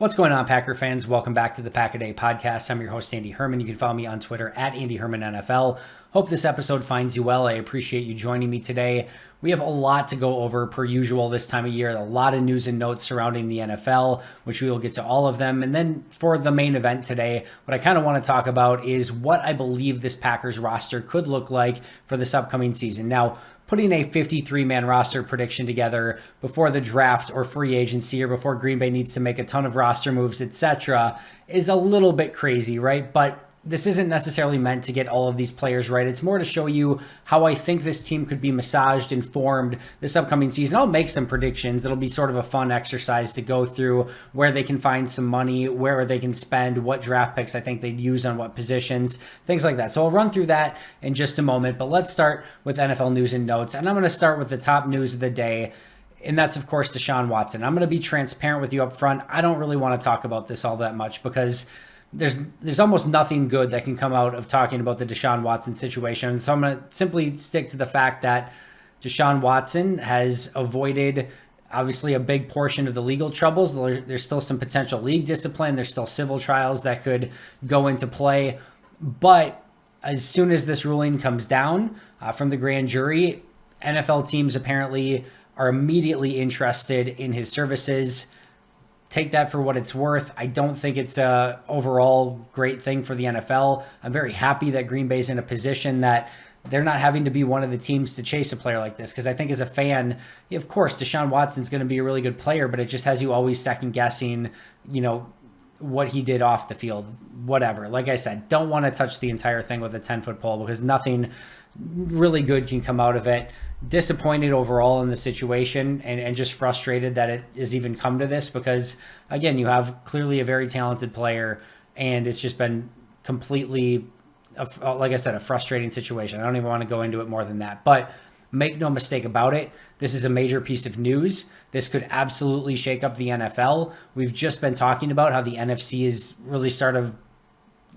What's going on, Packer fans? Welcome back to the Pack a Day podcast. I'm your host, Andy Herman. You can follow me on Twitter at Andy Herman NFL. Hope this episode finds you well. I appreciate you joining me today. We have a lot to go over per usual this time of year. A lot of news and notes surrounding the NFL, which we will get to all of them. And then for the main event today, what I kind of want to talk about is what I believe this Packers roster could look like for this upcoming season. Now, putting a 53-man roster prediction together before the draft or free agency or before Green Bay needs to make a ton of roster moves, etc., is a little bit crazy, right? But this isn't necessarily meant to get all of these players right. It's more to show you how I think this team could be massaged and formed this upcoming season. I'll make some predictions. It'll be sort of a fun exercise to go through where they can find some money, where they can spend, what draft picks I think they'd use on what positions, things like that. So I'll run through that in just a moment, but let's start with NFL news and notes. And I'm going to start with the top news of the day. And that's, of course, Deshaun Watson. I'm going to be transparent with you up front. I don't really want to talk about this all that much because there's almost nothing good that can come out of talking about the Deshaun Watson situation. So I'm going to simply stick to the fact that Deshaun Watson has avoided obviously a big portion of the legal troubles. There's still some potential league discipline. There's still civil trials that could go into play. But as soon as this ruling comes down from the grand jury, NFL teams apparently are immediately interested in his services. Take that for what it's worth. I don't think it's a overall great thing for the NFL. I'm very happy that Green Bay's in a position that they're not having to be one of the teams to chase a player like this. Because I think as a fan, of course, Deshaun Watson's going to be a really good player, but it just has you always second guessing, what he did off the field, whatever. Like I said, don't want to touch the entire thing with a 10-foot pole because nothing really good can come out of it. Disappointed overall in the situation and just frustrated that it has even come to this because, again, you have clearly a very talented player and it's just been completely, like I said, a frustrating situation. I don't even want to go into it more than that. But make no mistake about it, this is a major piece of news. This could absolutely shake up the NFL. We've just been talking about how the NFC is really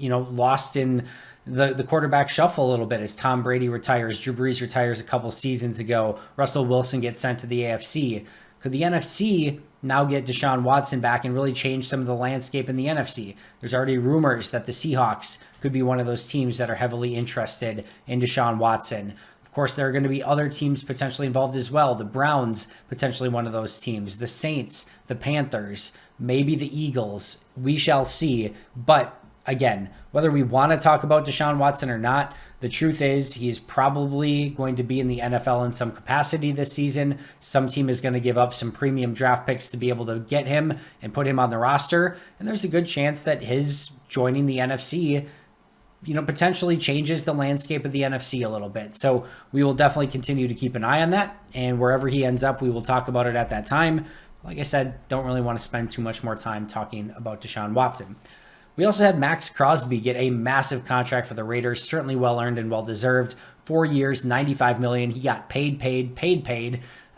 lost in the quarterback shuffle a little bit as Tom Brady retires, Drew Brees retires a couple seasons ago, Russell Wilson gets sent to the AFC. Could the NFC now get Deshaun Watson back and really change some of the landscape in the NFC? There's already rumors that the Seahawks could be one of those teams that are heavily interested in Deshaun Watson. Of course, there are going to be other teams potentially involved as well. The Browns, potentially one of those teams. The Saints, the Panthers, maybe the Eagles. We shall see. But again, whether we want to talk about Deshaun Watson or not, the truth is he's probably going to be in the NFL in some capacity this season. Some team is going to give up some premium draft picks to be able to get him and put him on the roster. And there's a good chance that his joining the NFC potentially changes the landscape of the NFC a little bit. So we will definitely continue to keep an eye on that. And wherever he ends up, we will talk about it at that time. Like I said, don't really want to spend too much more time talking about Deshaun Watson. We also had Max Crosby get a massive contract for the Raiders, certainly well-earned and well-deserved. 4 years, $95 million. He got paid.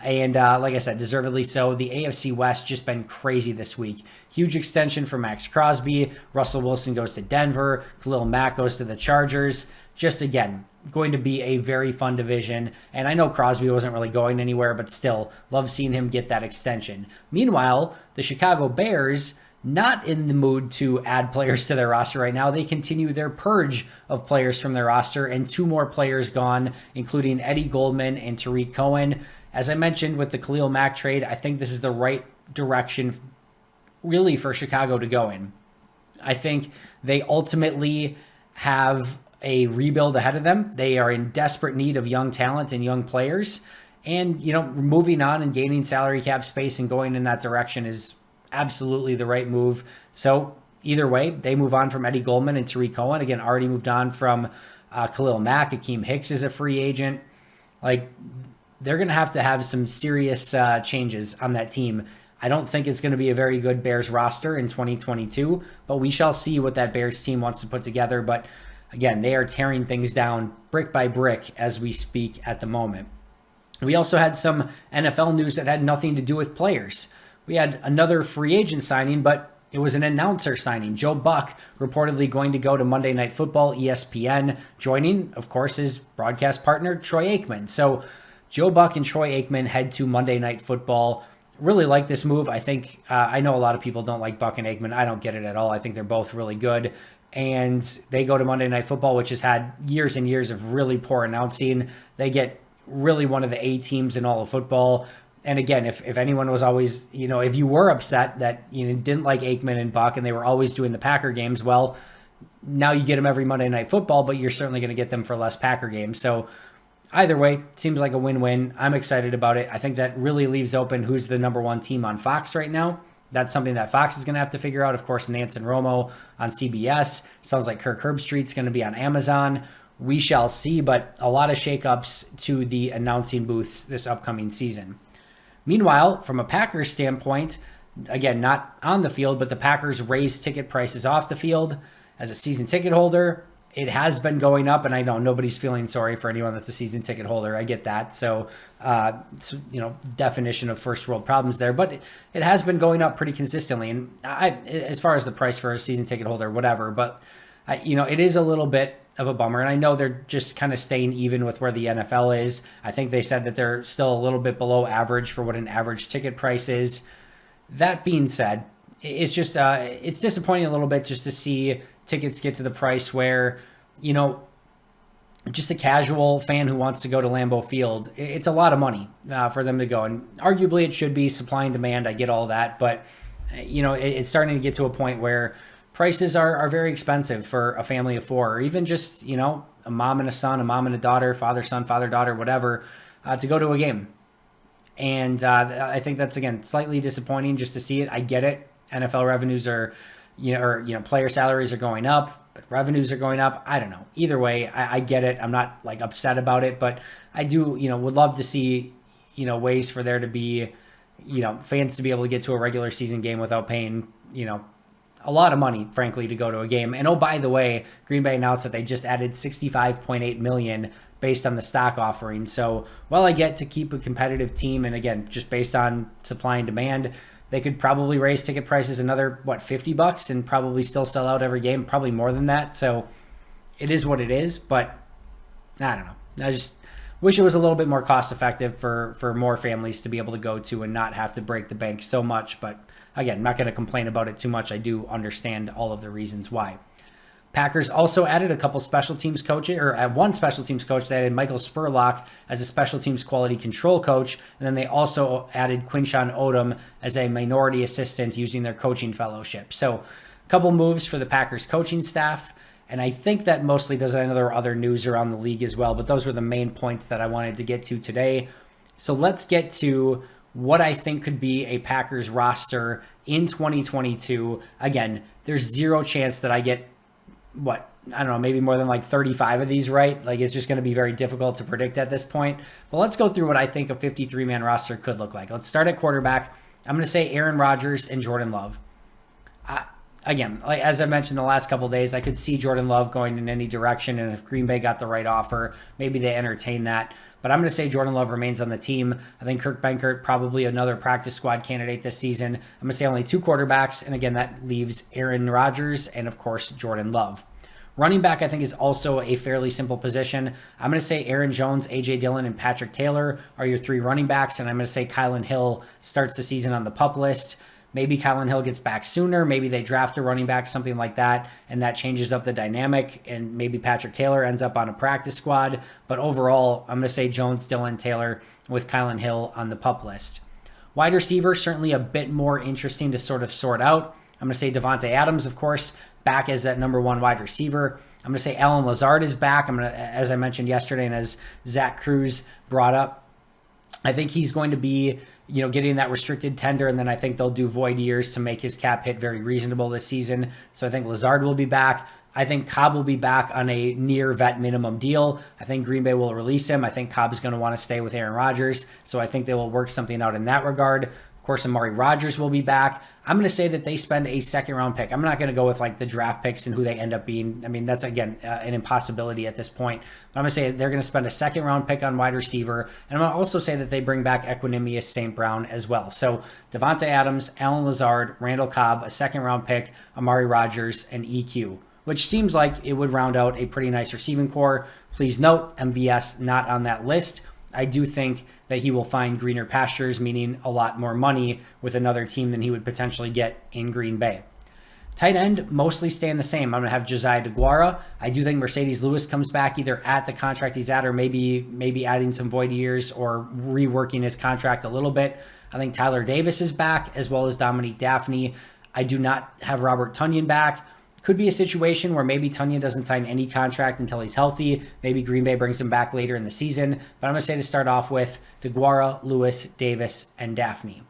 And like I said, deservedly so. The AFC West just been crazy this week. Huge extension for Max Crosby. Russell Wilson goes to Denver. Khalil Mack goes to the Chargers. Just, again, going to be a very fun division. And I know Crosby wasn't really going anywhere, but still, love seeing him get that extension. Meanwhile, the Chicago Bears, not in the mood to add players to their roster right now. They continue their purge of players from their roster, and 2 more players gone, including Eddie Goldman and Tariq Cohen. As I mentioned with the Khalil Mack trade, I think this is the right direction really for Chicago to go in. I think they ultimately have a rebuild ahead of them. They are in desperate need of young talent and young players. And, moving on and gaining salary cap space and going in that direction is absolutely the right move. So either way, they move on from Eddie Goldman and Tariq Cohen. Again, already moved on from Khalil Mack. Akeem Hicks is a free agent. They're going to have some serious changes on that team. I don't think it's going to be a very good Bears roster in 2022, but we shall see what that Bears team wants to put together. But again, they are tearing things down brick by brick as we speak at the moment. We also had some NFL news that had nothing to do with players. We had another free agent signing, but it was an announcer signing. Joe Buck reportedly going to go to Monday Night Football, ESPN, joining, of course, his broadcast partner, Troy Aikman. So Joe Buck and Troy Aikman head to Monday Night Football really like this move. I think I know a lot of people don't like Buck and Aikman. I don't get it at all. I think they're both really good. And they go to Monday Night Football, which has had years and years of really poor announcing. They get really one of the A teams in all of football. And again, if anyone was always, if you were upset that you didn't like Aikman and Buck and they were always doing the Packer games, well, now you get them every Monday Night Football, but you're certainly going to get them for less Packer games. So either way, it seems like a win-win. I'm excited about it. I think that really leaves open who's the number one team on Fox right now. That's something that Fox is going to have to figure out. Of course, Nance and Romo on CBS. Sounds like Kirk Herbstreit's going to be on Amazon. We shall see, but a lot of shakeups to the announcing booths this upcoming season. Meanwhile, from a Packers standpoint, again, not on the field, but the Packers raised ticket prices off the field. As a season ticket holder, it has been going up, and I know nobody's feeling sorry for anyone that's a season ticket holder. I get that. So, definition of first world problems there, but it has been going up pretty consistently. And as far as the price for a season ticket holder, whatever, but it is a little bit of a bummer. And I know they're just kind of staying even with where the NFL is. I think they said that they're still a little bit below average for what an average ticket price is. That being said, it's just, it's disappointing a little bit just to see tickets get to the price where, just a casual fan who wants to go to Lambeau Field, it's a lot of money for them to go. And arguably it should be supply and demand. I get all that, but it's starting to get to a point where prices are very expensive for a family of four, or even just, a mom and a son, a mom and a daughter, father, son, father, daughter, whatever, to go to a game. And I think that's, again, slightly disappointing just to see it. I get it. NFL revenues are, player salaries are going up, but revenues are going up. I don't know. Either way, I get it. I'm not like upset about it, but I do, would love to see, ways for there to be, fans to be able to get to a regular season game without paying, a lot of money, frankly, to go to a game. And oh, by the way, Green Bay announced that they just added $65.8 million based on the stock offering. So while I get to keep a competitive team, and again, just based on supply and demand, they could probably raise ticket prices another, $50 and probably still sell out every game, probably more than that. So it is what it is, but I don't know. I just wish it was a little bit more cost effective for more families to be able to go to and not have to break the bank so much. But again, I'm not going to complain about it too much. I do understand all of the reasons why. Packers also added a couple special teams coaches, or one special teams coach. They added Michael Spurlock as a special teams quality control coach. And then they also added Quinshawn Odom as a minority assistant using their coaching fellowship. So a couple moves for the Packers coaching staff. And I think that mostly does. I know there are other news around the league as well, but those were the main points that I wanted to get to today. So let's get to what I think could be a Packers roster in 2022. Again, there's zero chance that I get maybe more than like 35 of these right. Like, it's just going to be very difficult to predict at this point. But let's go through what I think a 53-man roster could look like. Let's start at quarterback. I'm going to say Aaron Rodgers and Jordan Love. Again, like as I mentioned the last couple of days, I could see Jordan Love going in any direction, and if Green Bay got the right offer, maybe they entertain that. But I'm going to say Jordan Love remains on the team. I think Kurt Benkert, probably another practice squad candidate this season. I'm going to say only two quarterbacks, and again, that leaves Aaron Rodgers and, of course, Jordan Love. Running back, I think, is also a fairly simple position. I'm going to say Aaron Jones, A.J. Dillon, and Patrick Taylor are your three running backs, and I'm going to say Kylan Hill starts the season on the PUP list. Maybe Kylan Hill gets back sooner. Maybe they draft a running back, something like that, and that changes up the dynamic, and maybe Patrick Taylor ends up on a practice squad. But overall, I'm going to say Jones, Dillon, Taylor with Kylan Hill on the PUP list. Wide receiver, certainly a bit more interesting to sort of sort out. I'm going to say Devontae Adams, of course, back as that number one wide receiver. I'm going to say Allen Lazard is back. As I mentioned yesterday, and as Zach Cruz brought up, I think he's going to be, getting that restricted tender, and then I think they'll do void years to make his cap hit very reasonable this season. So I think Lazard will be back. I think Cobb will be back on a near vet minimum deal. I think Green Bay will release him. I think Cobb is going to want to stay with Aaron Rodgers, so I think they will work something out in that regard. Of course, Amari Rodgers will be back. I'm going to say that they spend a second-round pick. I'm not going to go with like the draft picks and who they end up being. I mean, that's, again, an impossibility at this point. But I'm going to say they're going to spend a second-round pick on wide receiver. And I'm going to also say that they bring back Equanimous St. Brown as well. So Devontae Adams, Allen Lazard, Randall Cobb, a second-round pick, Amari Rodgers, and EQ, which seems like it would round out a pretty nice receiving core. Please note, MVS not on that list. I do think that he will find greener pastures, meaning a lot more money with another team than he would potentially get in Green Bay. Tight end, mostly staying the same. I'm going to have Josiah DeGuara. I do think Mercedes Lewis comes back either at the contract he's at or maybe adding some void years or reworking his contract a little bit. I think Tyler Davis is back, as well as Dominique Daphne. I do not have Robert Tonyan back. Could be a situation where maybe Tonyan doesn't sign any contract until he's healthy. Maybe Green Bay brings him back later in the season. But I'm going to say to start off with DeGuara, Lewis, Davis, and Daphne.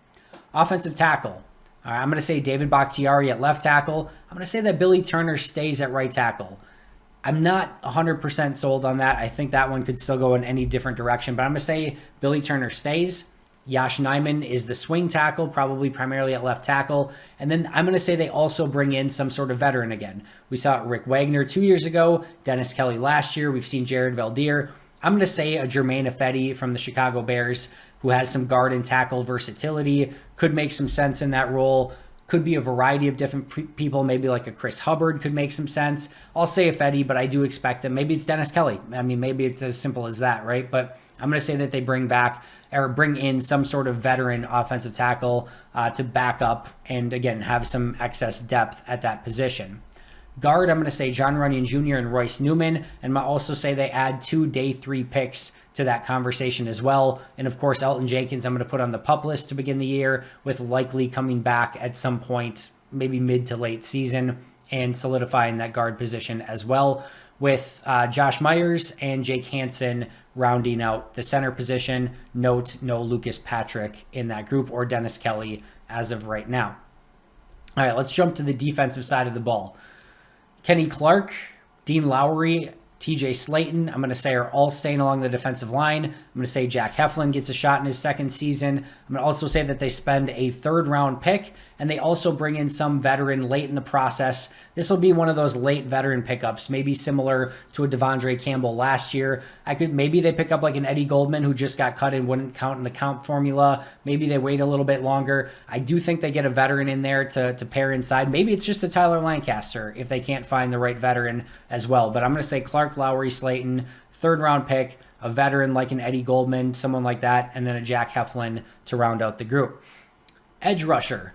Offensive tackle. All right, I'm going to say David Bakhtiari at left tackle. I'm going to say that Billy Turner stays at right tackle. I'm not 100% sold on that. I think that one could still go in any different direction, but I'm going to say Billy Turner stays. Yosh Nijman is the swing tackle, probably primarily at left tackle. And then I'm going to say they also bring in some sort of veteran again. We saw Rick Wagner 2 years ago, Dennis Kelly last year. We've seen Jared Valdir. I'm going to say a Jermaine Ifedi from the Chicago Bears, who has some guard and tackle versatility, could make some sense in that role. Could be a variety of different people, maybe like a Chris Hubbard could make some sense. I'll say Ifedi, but I do expect that maybe it's Dennis Kelly. I mean, maybe it's as simple as that, right? But I'm going to say that they bring in some sort of veteran offensive tackle to back up and, again, have some excess depth at that position. Guard, I'm going to say John Runyon Jr. and Royce Newman, and I'll also say they add 2 day 3 picks to that conversation as well. And of course, Elton Jenkins, I'm going to put on the PUP list to begin the year, with likely coming back at some point, maybe mid to late season, and solidifying that guard position as well, with Josh Myers and Jake Hansen rounding out the center position. Note no Lucas Patrick in that group or Dennis Kelly as of right now. All right, let's jump to the defensive side of the ball. Kenny Clark, Dean Lowry, TJ Slayton, I'm going to say are all staying along the defensive line. I'm going to say Jack Heflin gets a shot in his second season. I'm going to also say that they spend a 3rd round pick, and they also bring in some veteran late in the process. This will be one of those late veteran pickups, maybe similar to a Devondre Campbell last year. Maybe they pick up like an Eddie Goldman who just got cut and wouldn't count in the count formula. Maybe they wait a little bit longer. I do think they get a veteran in there to pair inside. Maybe it's just a Tyler Lancaster if they can't find the right veteran as well. But I'm going to say Clark, Lowry, Slayton, 3rd round pick, a veteran like an Eddie Goldman, someone like that, and then a Jack Heflin to round out the group. Edge rusher,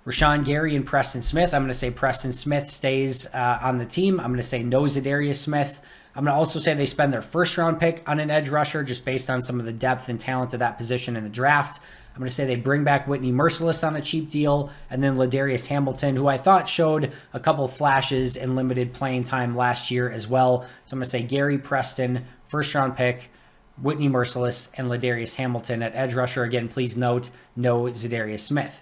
Rashawn Gary and Preston Smith. I'm going to say Preston Smith stays on the team. I'm going to say no Zadarius Smith. I'm going to also say they spend their 1st round pick on an edge rusher just based on some of the depth and talent of that position in the draft. I'm going to say they bring back Whitney Merciless on a cheap deal, and then Ladarius Hamilton, who I thought showed a couple flashes in limited playing time last year as well. So I'm going to say Gary, Preston, 1st round pick, Whitney Merciless, and Ladarius Hamilton at edge rusher. Again, please note, no Zadarius Smith.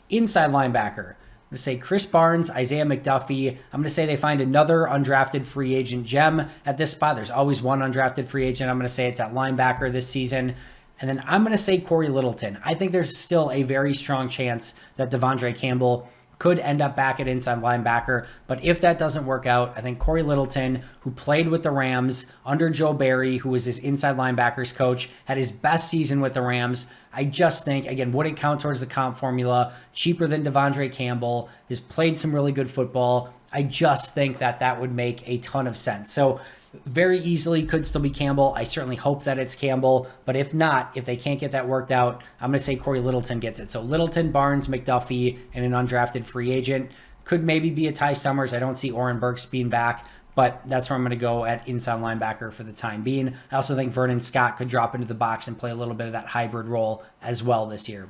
Inside linebacker, I'm going to say Chris Barnes, Isaiah McDuffie. I'm going to say they find another undrafted free agent gem at this spot. There's always one undrafted free agent. I'm going to say it's at linebacker this season. And then I'm going to say Corey Littleton. I think there's still a very strong chance that Devondre Campbell could end up back at inside linebacker. But if that doesn't work out, I think Corey Littleton, who played with the Rams under Joe Barry, who was his inside linebackers coach, had his best season with the Rams. I just think, again, wouldn't count towards the comp formula, cheaper than Devondre Campbell, has played some really good football. I just think that would make a ton of sense. So very easily could still be Campbell. I certainly hope that it's Campbell, but if not, if they can't get that worked out, I'm going to say Corey Littleton gets it. So Littleton, Barnes, McDuffie, and an undrafted free agent. Could maybe be a Ty Summers. I don't see Oren Burks being back, but that's where I'm going to go at inside linebacker for the time being. I also think Vernon Scott could drop into the box and play a little bit of that hybrid role as well this year.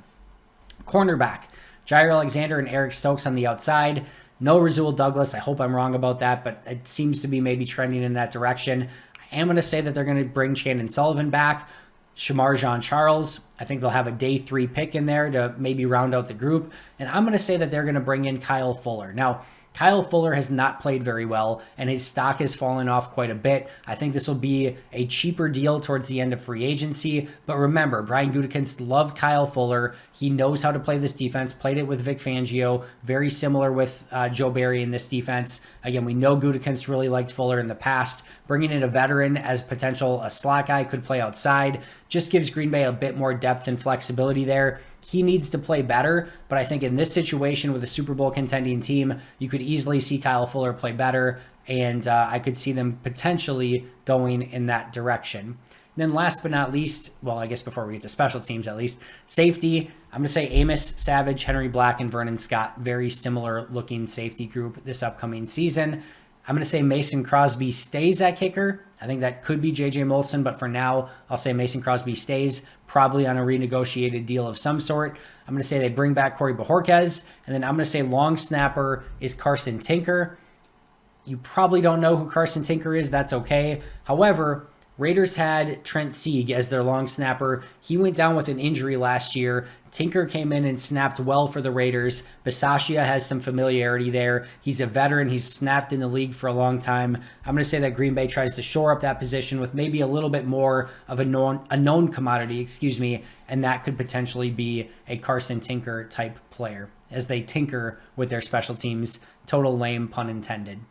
Cornerback, Jair Alexander and Eric Stokes on the outside. No Rasul Douglas. I hope I'm wrong about that, but it seems to be maybe trending in that direction. I am going to say that they're going to bring Chandon Sullivan back. Shamar Jean-Charles, I think they'll have a day 3 pick in there to maybe round out the group. And I'm going to say that they're going to bring in Kyle Fuller. Now, Kyle Fuller has not played very well, and his stock has fallen off quite a bit. I think this will be a cheaper deal towards the end of free agency. But remember, Brian Gutekunst loved Kyle Fuller. He knows how to play this defense, played it with Vic Fangio, very similar with Joe Barry in this defense. Again, we know Gutekunst really liked Fuller in the past. Bringing in a veteran as potential a slot guy, could play outside, just gives Green Bay a bit more depth and flexibility there. He needs to play better, but I think in this situation with a Super Bowl contending team, you could easily see Kyle Fuller play better, and I could see them potentially going in that direction. Then last but not least, well, I guess before we get to special teams at least, safety, I'm going to say Amos, Savage, Henry Black, and Vernon Scott. Very similar looking safety group this upcoming season. I'm going to say Mason Crosby stays at kicker. I think that could be J.J. Molson, but for now, I'll say Mason Crosby stays, probably on a renegotiated deal of some sort. I'm going to say they bring back Corey Bojorquez, and then I'm going to say long snapper is Carson Tinker. You probably don't know who Carson Tinker is. That's okay. However, Raiders had Trent Sieg as their long snapper. He went down with an injury last year. Tinker came in and snapped well for the Raiders. Bisaccia has some familiarity there. He's a veteran. He's snapped in the league for a long time. I'm going to say that Green Bay tries to shore up that position with maybe a little bit more of a known commodity, and that could potentially be a Carson Tinker type player as they tinker with their special teams. Total lame, pun intended.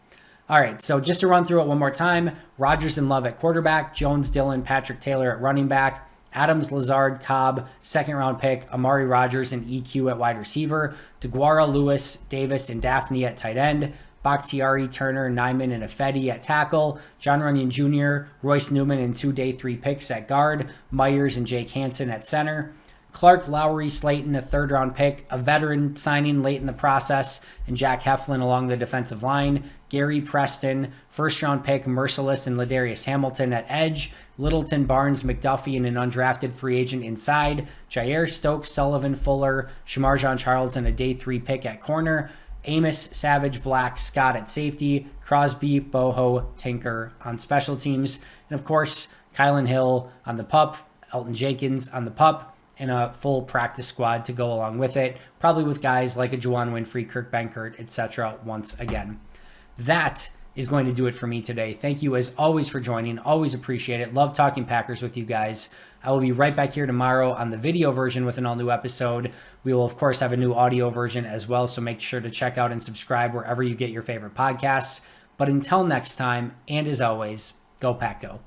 All right, so just to run through it one more time, Rodgers and Love at quarterback, Jones, Dillon, Patrick Taylor at running back, Adams, Lazard, Cobb, second-round pick, Amari Rodgers and EQ at wide receiver, DeGuara, Lewis, Davis, and Daphne at tight end, Bakhtiari, Turner, Nyman, and Ifedi at tackle, John Runyon Jr., Royce Newman, and 2 day 3 picks at guard, Myers and Jake Hansen at center, Clark, Lowry, Slayton, a third-round pick, a veteran signing late in the process, and Jack Heflin along the defensive line, Gary Preston, first-round pick, Merciless, and Ladarius Hamilton at edge, Littleton, Barnes, McDuffie, and an undrafted free agent inside, Jair Stokes, Sullivan, Fuller, Shamarjon Charles, and a day 3 pick at corner, Amos, Savage, Black, Scott at safety, Crosby, Boho, Tinker on special teams, and of course, Kylan Hill on the pup, Elton Jenkins on the pup, and a full practice squad to go along with it, probably with guys like a Juwan Winfrey, Kirk Benkert, etc. once again. That is going to do it for me today. Thank you as always for joining. Always appreciate it. Love talking Packers with you guys. I will be right back here tomorrow on the video version with an all-new episode. We will, of course, have a new audio version as well, so make sure to check out and subscribe wherever you get your favorite podcasts. But until next time, and as always, go Pack Go.